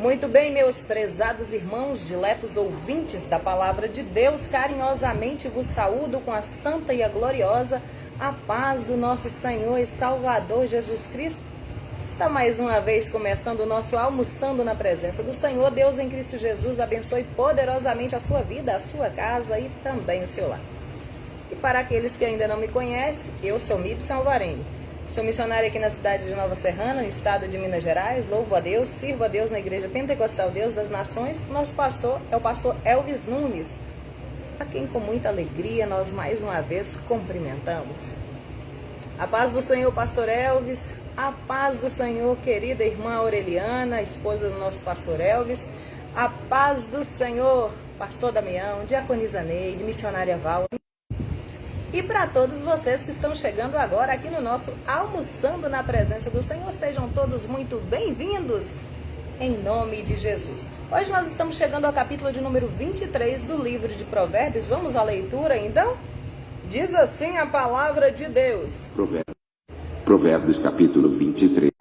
Muito bem, meus prezados irmãos, diletos ouvintes da Palavra de Deus, carinhosamente vos saúdo com a santa e a gloriosa a paz do nosso Senhor e Salvador Jesus Cristo. Está mais uma vez começando o nosso Almoçando na Presença do Senhor. Deus em Cristo Jesus abençoe poderosamente a sua vida, a sua casa e também o seu lar. E para aqueles que ainda não me conhecem, eu sou Mibson Alvarenga. Sou missionária aqui na cidade de Nova Serrana, no estado de Minas Gerais. Louvo a Deus, sirvo a Deus na Igreja Pentecostal Deus das Nações. Nosso pastor é o pastor Elvis Nunes, a quem com muita alegria nós mais uma vez cumprimentamos. A paz do Senhor, pastor Elvis. A paz do Senhor, querida irmã Aureliana, esposa do nosso pastor Elvis. A paz do Senhor, pastor Damião, diaconisa Neide, missionária Val. E para todos vocês que estão chegando agora aqui no nosso Almoçando na Presença do Senhor, sejam todos muito bem-vindos, em nome de Jesus. Hoje nós estamos chegando ao capítulo de número 23 do livro de Provérbios. Vamos à leitura, então? Diz assim a palavra de Deus. Provérbios capítulo 23.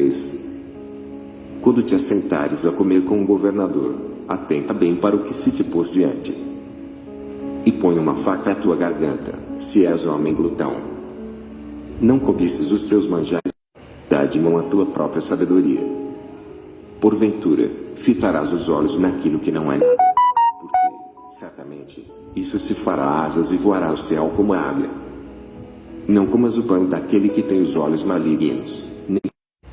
Quando te assentares a comer com o governador, atenta bem para o que se te pôs diante. E põe uma faca à tua garganta, se és homem glutão. Não cobices os seus manjares, dá de mão a tua própria sabedoria. Porventura, fitarás os olhos naquilo que não é nada, porque, certamente, isso se fará asas e voará ao céu como a águia. Não comas o pão daquele que tem os olhos malignos.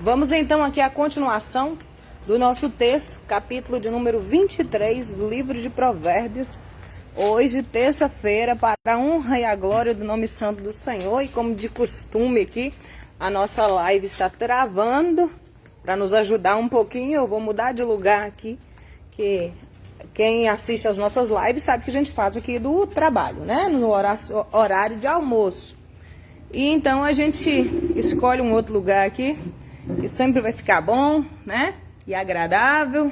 Vamos então aqui à continuação do nosso texto, capítulo de número 23 do livro de Provérbios. Hoje, terça-feira, para a honra e a glória do nome santo do Senhor. E como de costume aqui, a nossa live está travando. Para nos ajudar um pouquinho, eu vou mudar de lugar aqui. Que quem assiste às nossas lives sabe que a gente faz aqui do trabalho, né? No horário de almoço. E então a gente escolhe um outro lugar aqui, que sempre vai ficar bom, né? E agradável.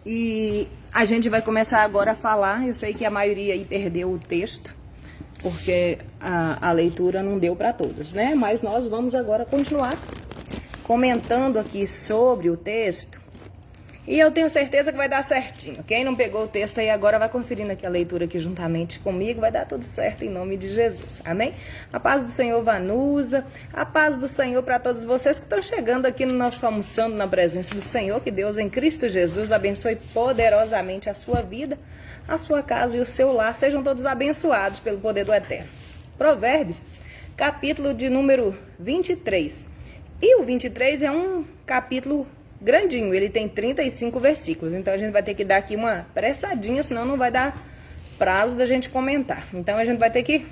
E a gente vai começar agora a falar. Eu sei que a maioria aí perdeu o texto, porque a leitura não deu para todos, né? Mas nós vamos agora continuar comentando aqui sobre o texto. E eu tenho certeza que vai dar certinho. Quem não pegou o texto aí agora vai conferindo aqui a leitura aqui juntamente comigo. Vai dar tudo certo em nome de Jesus. Amém? A paz do Senhor, Vanusa. A paz do Senhor para todos vocês que estão chegando aqui no nosso Almoçando na Presença do Senhor. Que Deus em Cristo Jesus abençoe poderosamente a sua vida, a sua casa e o seu lar. Sejam todos abençoados pelo poder do Eterno. Provérbios, capítulo de número 23. E o 23 é um capítulo grandinho, ele tem 35 versículos, então a gente vai ter que dar aqui uma pressadinha, senão não vai dar prazo da gente comentar. Então a gente vai ter que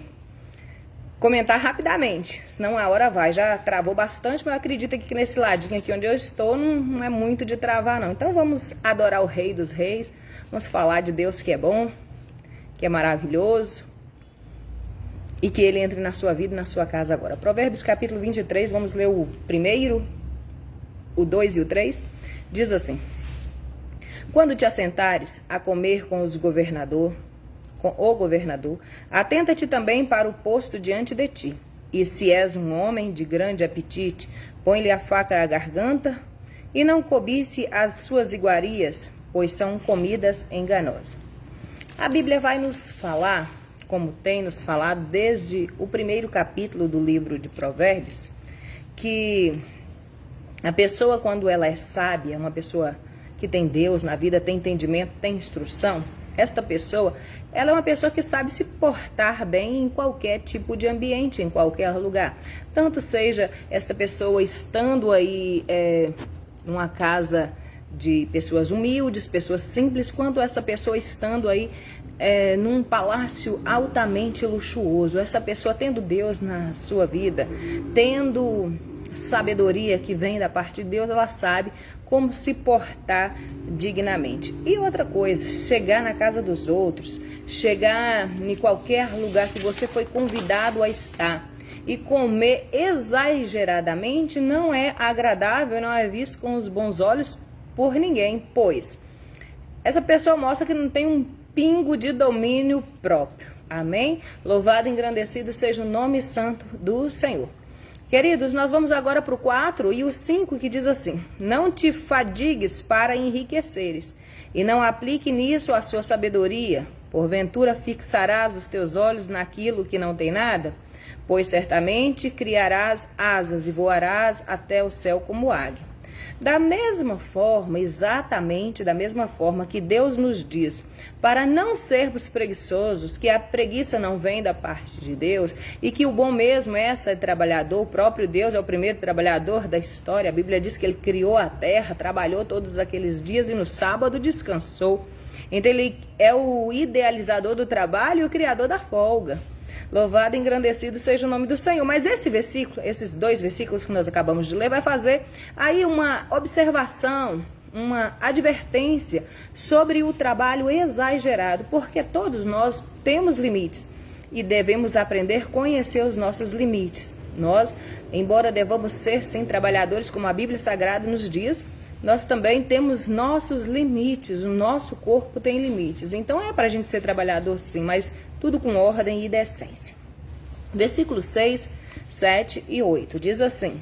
comentar rapidamente, senão a hora vai. Já travou bastante, mas eu acredito que nesse ladinho aqui onde eu estou não é muito de travar não. Então vamos adorar o Rei dos Reis, vamos falar de Deus que é bom, que é maravilhoso, e que Ele entre na sua vida e na sua casa agora. Provérbios capítulo 23, vamos ler o primeiro, o 2 e o 3, diz assim: Quando te assentares a comer com o governador, atenta-te também para o posto diante de ti. E se és um homem de grande apetite, põe-lhe a faca à garganta, e não cobice as suas iguarias, pois são comidas enganosas. A Bíblia vai nos falar, como tem nos falado desde o primeiro capítulo do livro de Provérbios, que a pessoa, quando ela é sábia, uma pessoa que tem Deus na vida, tem entendimento, tem instrução, esta pessoa, ela é uma pessoa que sabe se portar bem em qualquer tipo de ambiente, em qualquer lugar. Tanto seja esta pessoa estando aí numa casa de pessoas humildes, pessoas simples, quanto essa pessoa estando aí num palácio altamente luxuoso. Essa pessoa tendo Deus na sua vida, tendo sabedoria que vem da parte de Deus, ela sabe como se portar dignamente. E outra coisa, chegar na casa dos outros, chegar em qualquer lugar que você foi convidado a estar e comer exageradamente não é agradável, não é visto com os bons olhos por ninguém, pois essa pessoa mostra que não tem um pingo de domínio próprio. Amém? Louvado e engrandecido seja o nome santo do Senhor. Queridos, nós vamos agora para o 4 e o 5, que diz assim: não te fadigues para enriqueceres, e não aplique nisso a sua sabedoria. Porventura fixarás os teus olhos naquilo que não tem nada? Pois certamente criarás asas e voarás até o céu como águia. Da mesma forma, exatamente da mesma forma que Deus nos diz para não sermos preguiçosos, que a preguiça não vem da parte de Deus e que o bom mesmo é ser trabalhador, o próprio Deus é o primeiro trabalhador da história. A Bíblia diz que ele criou a terra, trabalhou todos aqueles dias e no sábado descansou. Então ele é o idealizador do trabalho e o criador da folga. Louvado e engrandecido seja o nome do Senhor. Mas esse versículo, esses 2 versículos que nós acabamos de ler, vai fazer aí uma observação, uma advertência sobre o trabalho exagerado, porque todos nós temos limites e devemos aprender a conhecer os nossos limites. Nós, embora devamos ser sim trabalhadores, como a Bíblia Sagrada nos diz, nós também temos nossos limites, o nosso corpo tem limites. Então é para a gente ser trabalhador sim, mas tudo com ordem e decência. Versículos 6, 7 e 8 diz assim: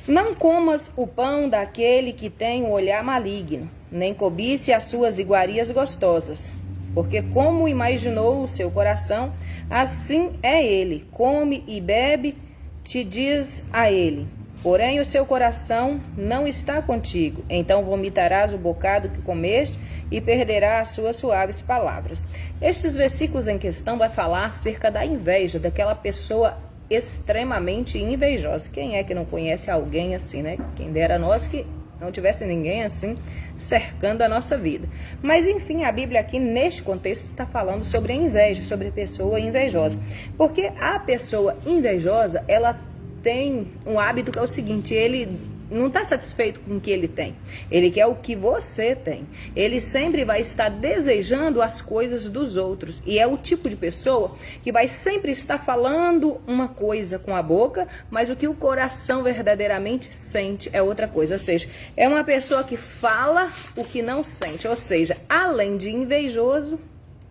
não comas o pão daquele que tem um olhar maligno, nem cobice as suas iguarias gostosas, porque como imaginou o seu coração, assim é ele. Come e bebe, te diz a ele. Porém, o seu coração não está contigo. Então vomitarás o bocado que comeste e perderás as suas suaves palavras. Estes versículos em questão vai falar acerca da inveja, daquela pessoa extremamente invejosa. Quem é que não conhece alguém assim, né? Quem dera nós que não tivesse ninguém assim cercando a nossa vida. Mas enfim, a Bíblia aqui neste contexto está falando sobre a inveja, sobre a pessoa invejosa. Porque a pessoa invejosa, ela tem um hábito que é o seguinte: ele não está satisfeito com o que ele tem, ele quer o que você tem. Ele sempre vai estar desejando as coisas dos outros, e é o tipo de pessoa que vai sempre estar falando uma coisa com a boca, mas o que o coração verdadeiramente sente é outra coisa. Ou seja, é uma pessoa que fala o que não sente, ou seja, além de invejoso,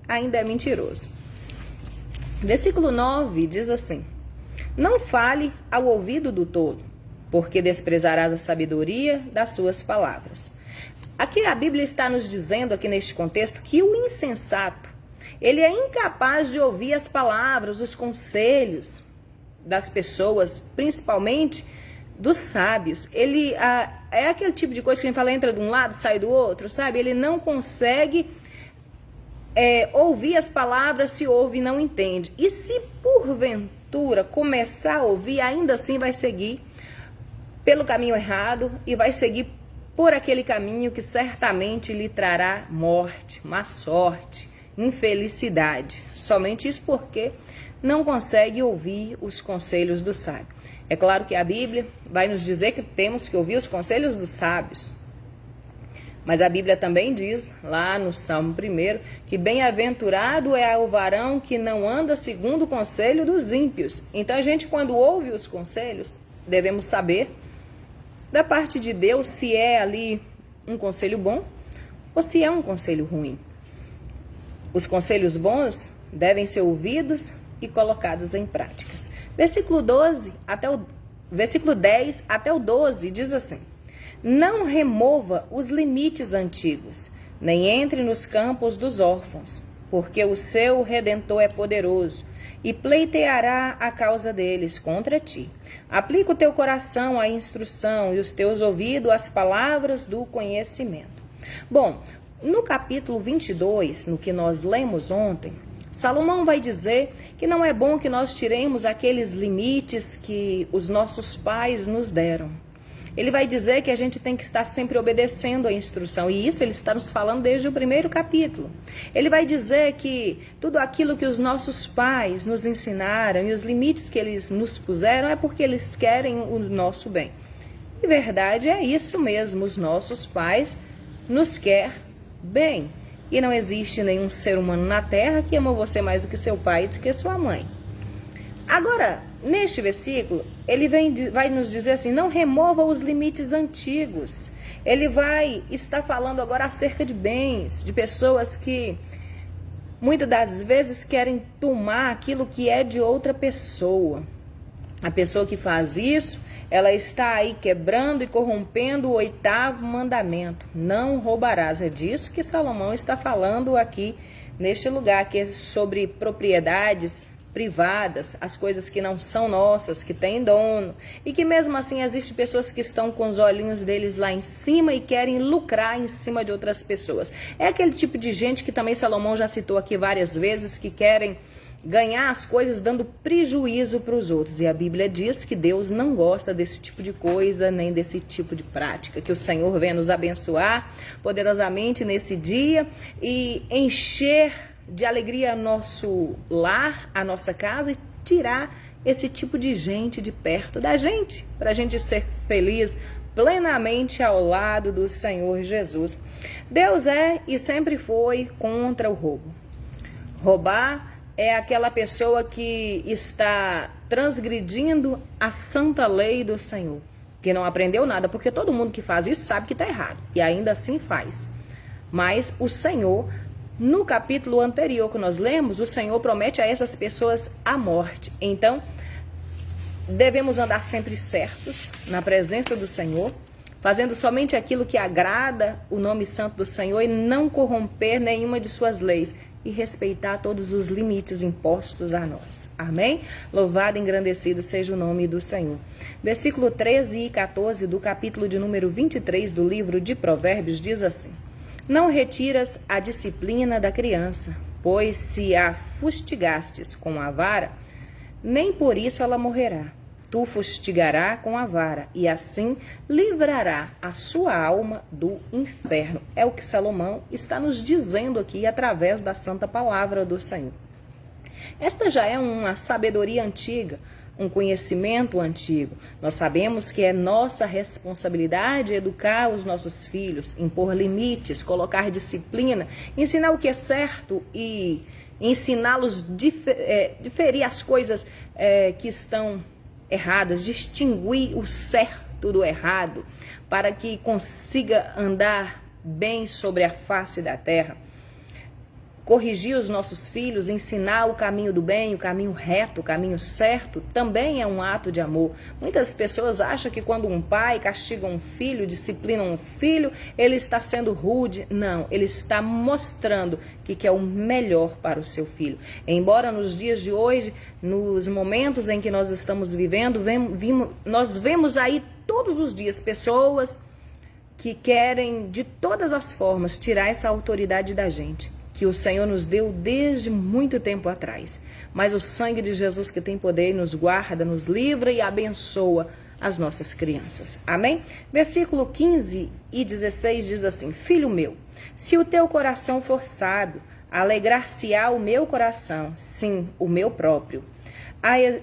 ainda é mentiroso. Versículo 9 diz assim: não fale ao ouvido do tolo, porque desprezarás a sabedoria das suas palavras. Aqui a Bíblia está nos dizendo, aqui neste contexto, que o insensato, ele é incapaz de ouvir as palavras, os conselhos das pessoas, principalmente dos sábios. Ele é aquele tipo de coisa que a gente fala, entra de um lado, sai do outro, sabe? Ele não consegue ouvir as palavras, se ouve e não entende. E se porventura começar a ouvir, ainda assim vai seguir pelo caminho errado e vai seguir por aquele caminho que certamente lhe trará morte, má sorte, infelicidade. Somente isso porque não consegue ouvir os conselhos do sábio. É claro que a Bíblia vai nos dizer que temos que ouvir os conselhos dos sábios. Mas a Bíblia também diz, lá no Salmo 1, que bem-aventurado é o varão que não anda segundo o conselho dos ímpios. Então a gente, quando ouve os conselhos, devemos saber da parte de Deus se é ali um conselho bom ou se é um conselho ruim. Os conselhos bons devem ser ouvidos e colocados em práticas. Versículo 10 até o 12 diz assim: não remova os limites antigos, nem entre nos campos dos órfãos, porque o seu Redentor é poderoso e pleiteará a causa deles contra ti. Aplica o teu coração à instrução e os teus ouvidos às palavras do conhecimento. Bom, no capítulo 22, no que nós lemos ontem, Salomão vai dizer que não é bom que nós tiremos aqueles limites que os nossos pais nos deram. Ele vai dizer que a gente tem que estar sempre obedecendo a instrução. E isso ele está nos falando desde o primeiro capítulo. Ele vai dizer que tudo aquilo que os nossos pais nos ensinaram e os limites que eles nos puseram é porque eles querem o nosso bem. E verdade é isso mesmo. Os nossos pais nos querem bem. E não existe nenhum ser humano na terra que ama você mais do que seu pai e do que sua mãe. Agora, neste versículo, ele vai nos dizer assim: não remova os limites antigos. Ele vai estar falando agora acerca de bens, de pessoas que muitas das vezes querem tomar aquilo que é de outra pessoa. A pessoa que faz isso, ela está aí quebrando e corrompendo o 8º mandamento. Não roubarás. É disso que Salomão está falando aqui neste lugar, que é sobre propriedades privadas, as coisas que não são nossas, que têm dono, e que mesmo assim existem pessoas que estão com os olhinhos deles lá em cima e querem lucrar em cima de outras pessoas. É aquele tipo de gente que também Salomão já citou aqui várias vezes, que querem ganhar as coisas dando prejuízo para os outros. E a Bíblia diz que Deus não gosta desse tipo de coisa, nem desse tipo de prática. Que o Senhor venha nos abençoar poderosamente nesse dia e encher de alegria nosso lar, a nossa casa, e tirar esse tipo de gente de perto da gente, para a gente ser feliz plenamente ao lado do Senhor Jesus. Deus é e sempre foi contra o roubo. Roubar é aquela pessoa que está transgredindo a santa lei do Senhor, que não aprendeu nada, porque todo mundo que faz isso sabe que está errado, e ainda assim faz. Mas o Senhor, no capítulo anterior que nós lemos, o Senhor promete a essas pessoas a morte. Então, devemos andar sempre certos na presença do Senhor, fazendo somente aquilo que agrada o nome santo do Senhor e não corromper nenhuma de suas leis, e respeitar todos os limites impostos a nós. Amém? Louvado e engrandecido seja o nome do Senhor. Versículo 13 e 14 do capítulo de número 23 do livro de Provérbios diz assim: Não retiras a disciplina da criança, pois se a fustigastes com a vara, nem por isso ela morrerá. Tu fustigará com a vara, e assim livrará a sua alma do inferno. É o que Salomão está nos dizendo aqui através da santa palavra do Senhor. Esta já é uma sabedoria antiga, um conhecimento antigo. Nós sabemos que é nossa responsabilidade educar os nossos filhos, impor limites, colocar disciplina, ensinar o que é certo e ensiná-los diferir as coisas que estão erradas, distinguir o certo do errado, para que consiga andar bem sobre a face da terra. Corrigir os nossos filhos, ensinar o caminho do bem, o caminho reto, o caminho certo, também é um ato de amor. Muitas pessoas acham que quando um pai castiga um filho, disciplina um filho, ele está sendo rude. Não, ele está mostrando que é o melhor para o seu filho. Embora nos dias de hoje, nos momentos em que nós estamos vivendo, nós vemos aí todos os dias pessoas que querem de todas as formas tirar essa autoridade da gente, que o Senhor nos deu desde muito tempo atrás. Mas o sangue de Jesus, que tem poder, nos guarda, nos livra e abençoa as nossas crianças. Amém? Versículo 15 e 16 diz assim: Filho meu, se o teu coração for sábio, alegrar-se-á o meu coração, sim, o meu próprio.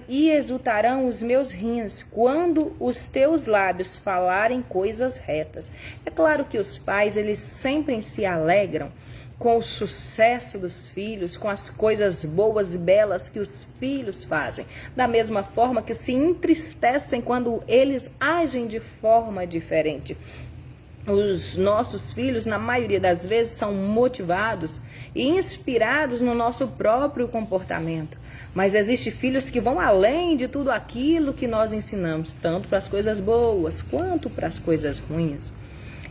E exultarão os meus rins quando os teus lábios falarem coisas retas. É claro que os pais, eles sempre se alegram com o sucesso dos filhos, com as coisas boas e belas que os filhos fazem, da mesma forma que se entristecem quando eles agem de forma diferente. Os nossos filhos, na maioria das vezes, são motivados e inspirados no nosso próprio comportamento. Mas existem filhos que vão além de tudo aquilo que nós ensinamos, tanto para as coisas boas quanto para as coisas ruins.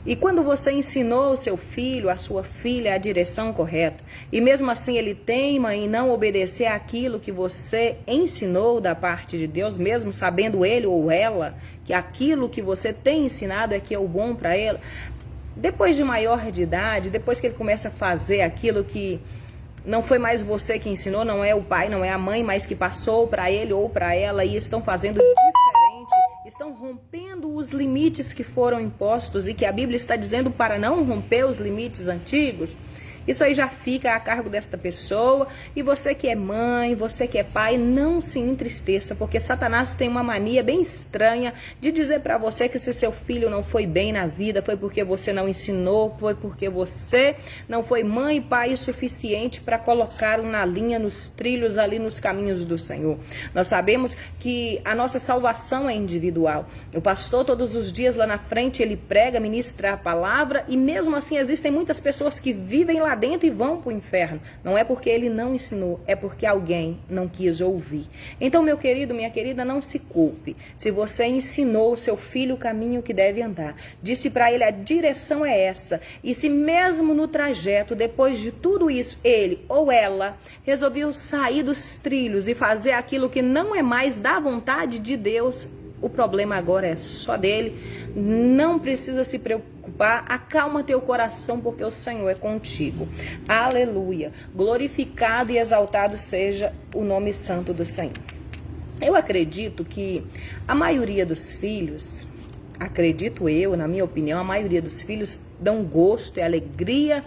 E quando você ensinou o seu filho, a sua filha, a direção correta, e mesmo assim ele teima em não obedecer aquilo que você ensinou da parte de Deus, mesmo sabendo ele ou ela que aquilo que você tem ensinado é que é o bom para ela, depois de maior de idade, depois que ele começa a fazer aquilo que não foi mais você que ensinou, não é o pai, não é a mãe, mas que passou para ele ou para ela e estão fazendo diferente, estão rompendo os limites que foram impostos e que a Bíblia está dizendo para não romper os limites antigos, isso aí já fica a cargo desta pessoa. E você que é mãe, você que é pai, não se entristeça, porque Satanás tem uma mania bem estranha de dizer para você que se seu filho não foi bem na vida, foi porque você não ensinou, foi porque você não foi mãe e pai o suficiente para colocá-lo na linha, nos trilhos ali, nos caminhos do Senhor. Nós sabemos que a nossa salvação é individual. O pastor todos os dias lá na frente, ele prega, ministra a palavra, e mesmo assim existem muitas pessoas que vivem lá lá dentro e vão para o inferno. Não é porque ele não ensinou, é porque alguém não quis ouvir. Então, meu querido, minha querida, não se culpe. Se você ensinou o seu filho o caminho que deve andar, disse para ele a direção é essa, e se mesmo no trajeto, depois de tudo isso, ele ou ela resolveu sair dos trilhos e fazer aquilo que não é mais da vontade de Deus, o problema agora é só dele. Não precisa se preocupar. Acalma teu coração, porque o Senhor é contigo. Aleluia. Glorificado e exaltado seja o nome santo do Senhor. Eu acredito que a maioria dos filhos, acredito eu, na minha opinião, a maioria dos filhos dão gosto e alegria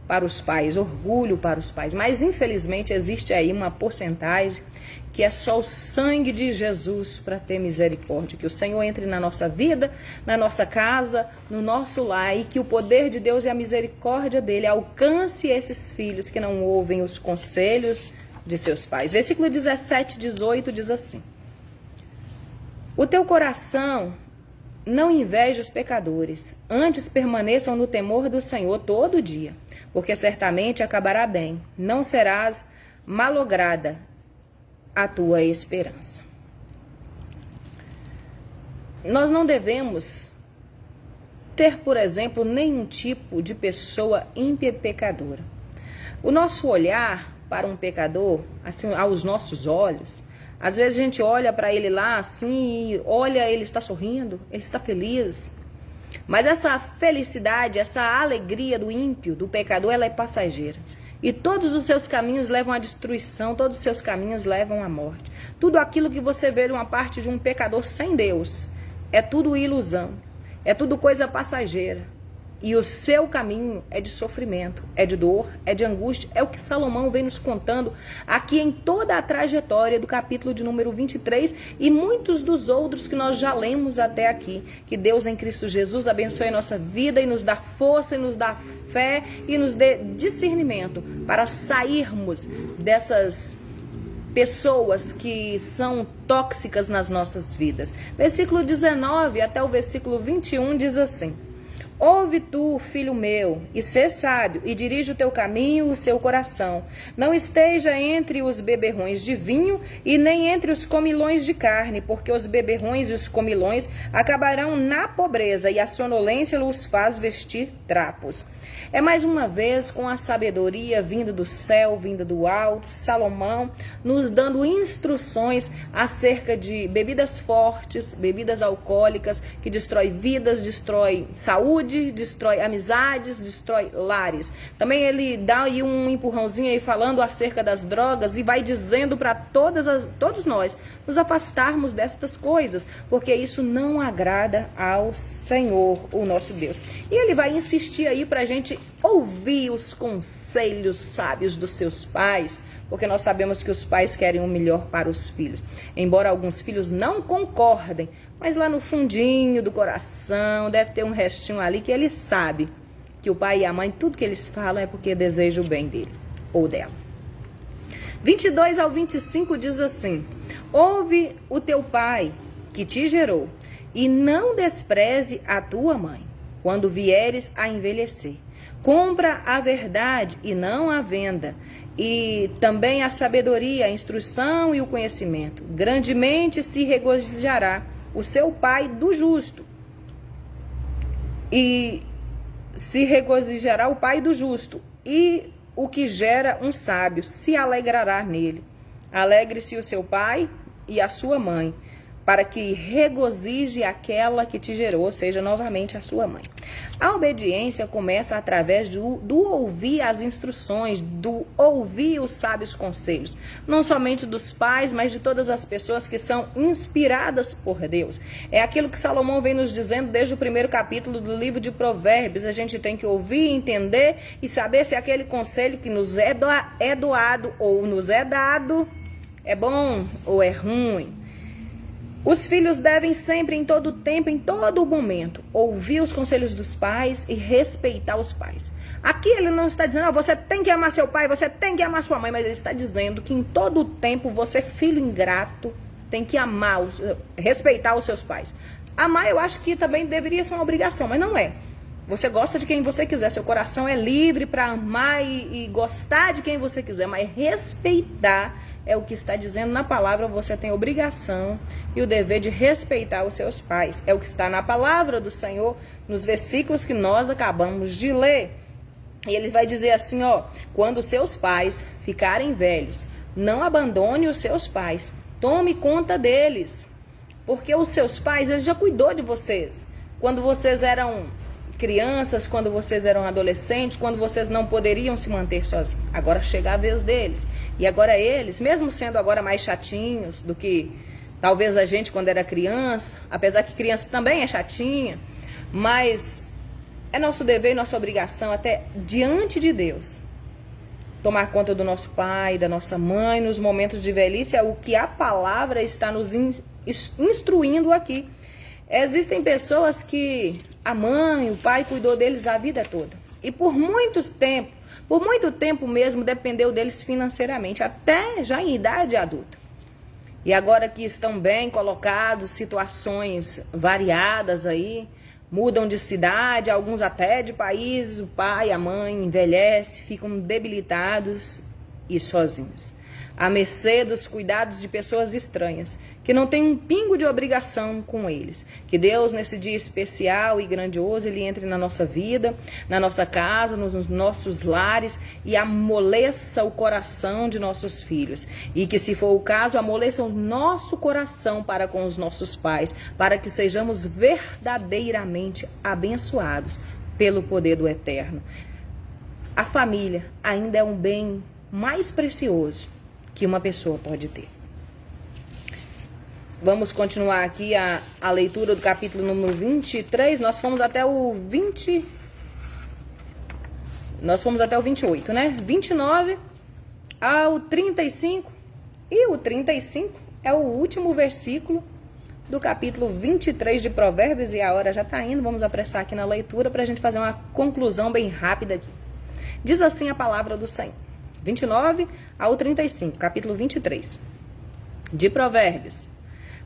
para os pais, orgulho para os pais. Mas, infelizmente, existe aí uma porcentagem que é só o sangue de Jesus para ter misericórdia. Que o Senhor entre na nossa vida, na nossa casa, no nosso lar, e que o poder de Deus e a misericórdia dele alcance esses filhos que não ouvem os conselhos de seus pais. Versículo 17 e 18 diz assim: o teu coração não inveje os pecadores, antes permaneçam no temor do Senhor todo dia, porque certamente acabará bem, não serás malograda a tua esperança. Nós não devemos ter, por exemplo, nenhum tipo de pessoa ímpia e pecadora. O nosso olhar para um pecador, assim, aos nossos olhos, às vezes a gente olha para ele lá assim, e olha, ele está sorrindo, ele está feliz. Mas essa felicidade, essa alegria do ímpio, do pecador, ela é passageira. E todos os seus caminhos levam à destruição, todos os seus caminhos levam à morte. Tudo aquilo que você vê de uma parte de um pecador sem Deus, é tudo ilusão, é tudo coisa passageira. E o seu caminho é de sofrimento, é de dor, é de angústia. É o que Salomão vem nos contando aqui em toda a trajetória do capítulo de número 23 e muitos dos outros que nós já lemos até aqui. Que Deus em Cristo Jesus abençoe a nossa vida e nos dá força e nos dá fé e nos dê discernimento para sairmos dessas pessoas que são tóxicas nas nossas vidas. Versículo 19 até o versículo 21 diz assim: ouve tu, filho meu, e sê sábio, e dirige o teu caminho, o seu coração. Não esteja entre os beberrões de vinho, e nem entre os comilões de carne, porque os beberrões e os comilões acabarão na pobreza, e a sonolência os faz vestir trapos. É mais uma vez com a sabedoria vinda do céu, vinda do alto, Salomão nos dando instruções acerca de bebidas fortes, bebidas alcoólicas, que destrói vidas, destrói saúde, destrói amizades, destrói lares. Também ele dá aí um empurrãozinho aí falando acerca das drogas e vai dizendo para todos nós nos afastarmos destas coisas, porque isso não agrada ao Senhor, o nosso Deus. E ele vai insistir aí para a gente ouvir os conselhos sábios dos seus pais, porque nós sabemos que os pais querem o melhor para os filhos. Embora alguns filhos não concordem, mas lá no fundinho do coração deve ter um restinho ali que ele sabe que o pai e a mãe, tudo que eles falam é porque desejam o bem dele ou dela. 22 ao 25 diz assim: ouve o teu pai que te gerou, e não despreze a tua mãe, quando vieres a envelhecer. Compra a verdade e não a venda, e também a sabedoria, a instrução e o conhecimento. Grandemente se regozijará o seu pai do justo, e se regozijará o pai do justo, e o que gera um sábio se alegrará nele. Alegre-se o seu pai e a sua mãe, para que regozije aquela que te gerou, ou seja, novamente a sua mãe. A obediência começa através do ouvir as instruções, do ouvir os sábios conselhos, não somente dos pais, mas de todas as pessoas que são inspiradas por Deus. É aquilo que Salomão vem nos dizendo desde o primeiro capítulo do livro de Provérbios. A gente tem que ouvir, entender e saber se aquele conselho que nos é doado ou nos é dado é bom ou é ruim. Os filhos devem sempre, em todo tempo, em todo momento, ouvir os conselhos dos pais e respeitar os pais. Aqui ele não está dizendo, você tem que amar seu pai, você tem que amar sua mãe, mas ele está dizendo que em todo tempo você, filho ingrato, tem que respeitar os seus pais. Amar eu acho que também deveria ser uma obrigação, mas não é. Você gosta de quem você quiser, seu coração é livre para amar e gostar de quem você quiser, mas respeitar é o que está dizendo na palavra. Você tem a obrigação e o dever de respeitar os seus pais. É o que está na palavra do Senhor, nos versículos que nós acabamos de ler. E ele vai dizer assim, ó: quando seus pais ficarem velhos, não abandone os seus pais, tome conta deles, porque os seus pais, ele já cuidou de vocês. Quando vocês eram crianças, quando vocês eram adolescentes, quando vocês não poderiam se manter sozinhos. Agora chega a vez deles. E agora eles, mesmo sendo agora mais chatinhos do que talvez a gente quando era criança, apesar que criança também é chatinha, mas é nosso dever e nossa obrigação até diante de Deus tomar conta do nosso pai, da nossa mãe, nos momentos de velhice. É o que a palavra está nos instruindo aqui. Existem pessoas que a mãe, o pai cuidou deles a vida toda. E por muito tempo mesmo, dependeu deles financeiramente, até já em idade adulta. E agora que estão bem colocados, situações variadas aí, mudam de cidade, alguns até de país, o pai, a mãe envelhecem, ficam debilitados e sozinhos, à mercê dos cuidados de pessoas estranhas, que não tem um pingo de obrigação com eles. Que Deus, nesse dia especial e grandioso, Ele entre na nossa vida, na nossa casa, nos nossos lares e amoleça o coração de nossos filhos. E que, se for o caso, amoleça o nosso coração para com os nossos pais, para que sejamos verdadeiramente abençoados pelo poder do Eterno. A família ainda é um bem mais precioso que uma pessoa pode ter. Vamos continuar aqui a leitura do capítulo número 23. Nós fomos até o 28, né? 29 ao 35. E o 35 é o último versículo do capítulo 23 de Provérbios. E a hora já está indo. Vamos apressar aqui na leitura para a gente fazer uma conclusão bem rápida aqui. Diz assim a palavra do Senhor. 29 ao 35, capítulo 23 de Provérbios.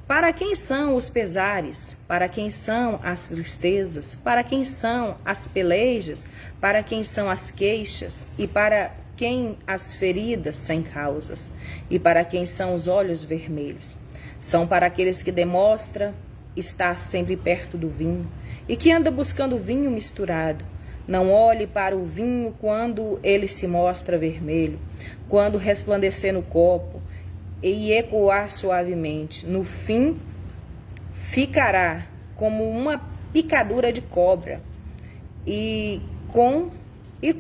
Para quem são os pesares? Para quem são as tristezas? Para quem são as pelejas? Para quem são as queixas? E para quem as feridas sem causas? E para quem são os olhos vermelhos? São para aqueles que demonstram estar sempre perto do vinho e que anda buscando vinho misturado. Não olhe para o vinho quando ele se mostra vermelho, quando resplandecer no copo e ecoar suavemente. No fim, ficará como uma picadura de cobra e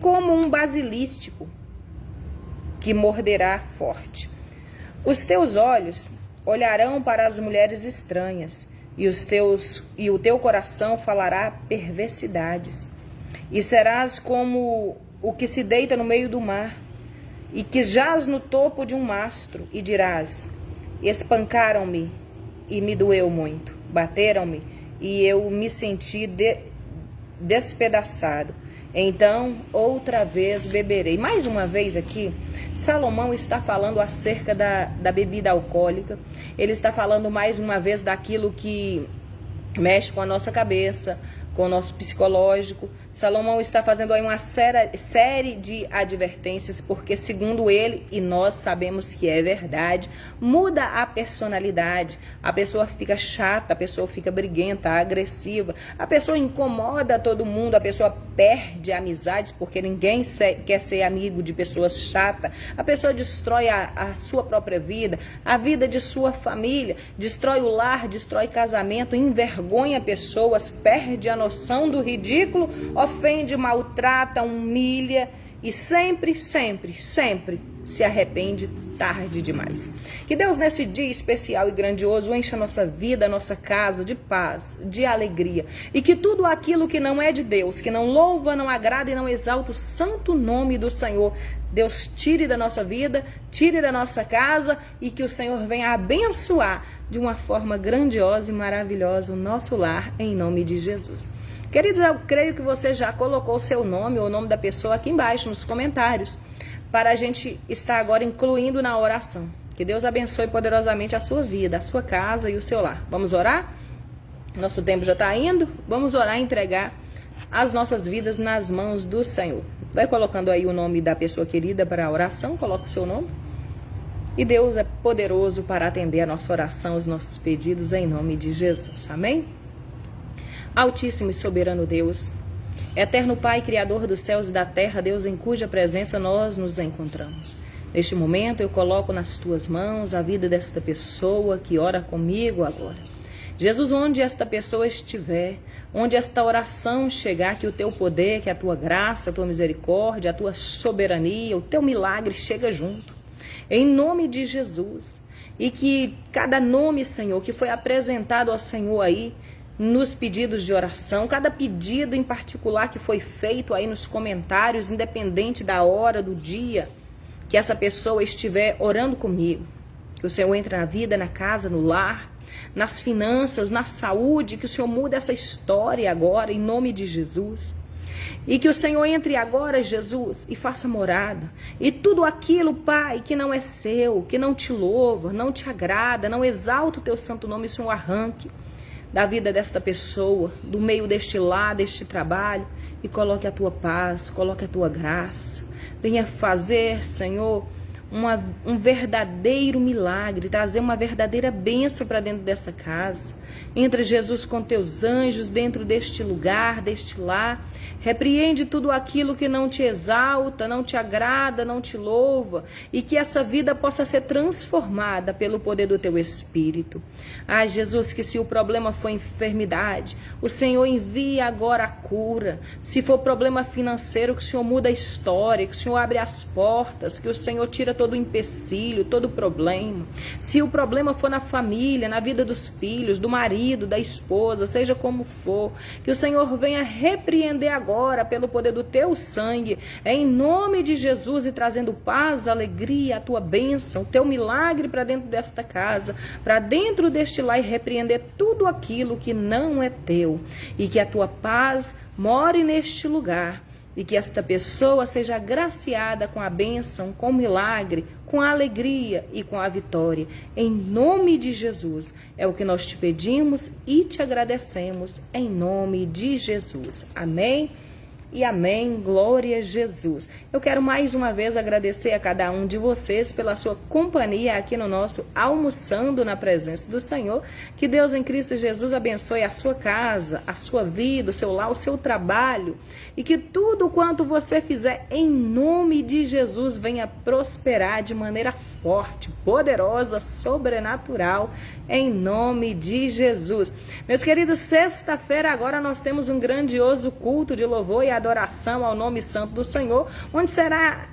como um basilisco que morderá forte. Os teus olhos olharão para as mulheres estranhas e o teu coração falará perversidades. E serás como o que se deita no meio do mar e que jaz no topo de um mastro, e dirás: espancaram-me e me doeu muito, bateram-me e eu me senti despedaçado. Então, outra vez beberei. Mais uma vez aqui, Salomão está falando acerca da bebida alcoólica. Ele está falando mais uma vez daquilo que mexe com a nossa cabeça, com o nosso psicológico. Salomão está fazendo aí uma série de advertências, porque segundo ele, e nós sabemos que é verdade, muda a personalidade. A pessoa fica chata, a pessoa fica briguenta, agressiva, a pessoa incomoda todo mundo, a pessoa perde amizades, porque ninguém quer ser amigo de pessoas chatas. A pessoa destrói a sua própria vida, a vida de sua família, destrói o lar, destrói casamento, envergonha pessoas, perde a noção do ridículo, ofende, maltrata, humilha e sempre se arrepende tarde demais. Que Deus, nesse dia especial e grandioso, encha a nossa vida, a nossa casa de paz, de alegria, e que tudo aquilo que não é de Deus, que não louva, não agrada e não exalta o santo nome do Senhor, Deus tire da nossa vida, tire da nossa casa, e que o Senhor venha abençoar de uma forma grandiosa e maravilhosa o nosso lar, em nome de Jesus. Queridos, eu creio que você já colocou o seu nome ou o nome da pessoa aqui embaixo nos comentários, para a gente estar agora incluindo na oração. Que Deus abençoe poderosamente a sua vida, a sua casa e o seu lar. Vamos orar? Nosso tempo já está indo. Vamos orar e entregar as nossas vidas nas mãos do Senhor. Vai colocando aí o nome da pessoa querida para a oração, coloca o seu nome. E Deus é poderoso para atender a nossa oração, os nossos pedidos, em nome de Jesus. Amém? Altíssimo e soberano Deus, eterno Pai, Criador dos céus e da terra, Deus em cuja presença nós nos encontramos. Neste momento eu coloco nas tuas mãos a vida desta pessoa que ora comigo agora. Jesus, onde esta pessoa estiver, onde esta oração chegar, que o teu poder, que a tua graça, a tua misericórdia, a tua soberania, o teu milagre chega junto. Em nome de Jesus. E que cada nome, Senhor, que foi apresentado ao Senhor aí, nos pedidos de oração, cada pedido em particular que foi feito aí nos comentários, independente da hora, do dia, que essa pessoa estiver orando comigo, que o Senhor entre na vida, na casa, no lar, nas finanças, na saúde, que o Senhor mude essa história agora, em nome de Jesus. E que o Senhor entre agora, Jesus, e faça morada. E tudo aquilo, Pai, que não é seu, que não te louva, não te agrada, não exalta o teu santo nome, o Senhor arranque da vida desta pessoa, do meio deste lar, deste trabalho, e coloque a tua paz, coloque a tua graça. Venha fazer, Senhor, um verdadeiro milagre, trazer uma verdadeira bênção para dentro dessa casa. Entra, Jesus, com teus anjos dentro deste lugar, deste lar. Repreende tudo aquilo que não te exalta, não te agrada, não te louva, e que essa vida possa ser transformada pelo poder do teu Espírito. Ah, Jesus, que se o problema for enfermidade, o Senhor envia agora a cura. Se for problema financeiro, que o Senhor muda a história, que o Senhor abre as portas, que o Senhor tira todo o empecilho, todo o problema. Se o problema for na família, na vida dos filhos, do marido, da esposa, seja como for, que o Senhor venha repreender agora pelo poder do teu sangue, em nome de Jesus, e trazendo paz, alegria, a tua bênção, o teu milagre para dentro desta casa, para dentro deste lar, e repreender tudo aquilo que não é teu, e que a tua paz more neste lugar. E que esta pessoa seja agraciada com a bênção, com o milagre, com a alegria e com a vitória. Em nome de Jesus. É o que nós te pedimos e te agradecemos. Em nome de Jesus. Amém e amém. Glória a Jesus. Eu quero mais uma vez agradecer a cada um de vocês pela sua companhia aqui no nosso Almoçando na Presença do Senhor. Que Deus em Cristo Jesus abençoe a sua casa, a sua vida, o seu lar, o seu trabalho. E que tudo quanto você fizer em nome de Jesus venha prosperar de maneira forte, poderosa, sobrenatural, em nome de Jesus. Meus queridos, sexta-feira agora nós temos um grandioso culto de louvor e adoração ao nome santo do Senhor, onde será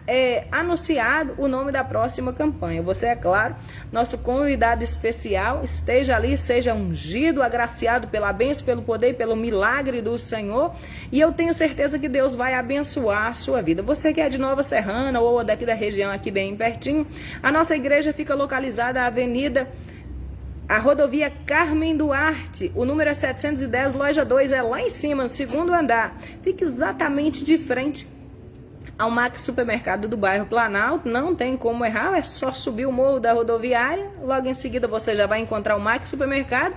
anunciado o nome da próxima campanha. Você, é claro, nosso convidado especial, esteja ali, seja ungido, agraciado pela bênção, pelo poder e pelo milagre do Senhor, e eu tenho certeza que Deus vai abençoar a sua vida. Você que é de Nova Serrana ou daqui da região, aqui bem pertinho, a nossa igreja fica localizada na a rodovia Carmen Duarte, o número é 710, loja 2, é lá em cima, no segundo andar. Fica exatamente de frente ao Max Supermercado do bairro Planalto. Não tem como errar, é só subir o morro da rodoviária. Logo em seguida você já vai encontrar o Max Supermercado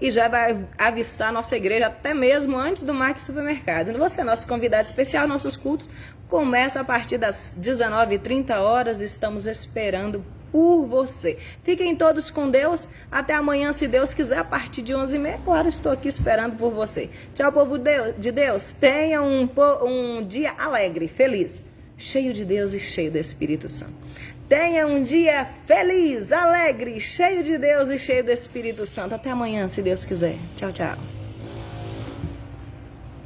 e já vai avistar a nossa igreja até mesmo antes do Max Supermercado. Você é nosso convidado especial. Nossos cultos começam a partir das 19h30. Estamos esperando por você. Fiquem todos com Deus. Até amanhã, se Deus quiser, a partir de 11h30. Claro, estou aqui esperando por você. Tchau, povo de Deus. Tenha um dia alegre, feliz, cheio de Deus e cheio do Espírito Santo. Tenha um dia feliz, alegre, cheio de Deus e cheio do Espírito Santo. Até amanhã, se Deus quiser. Tchau, tchau.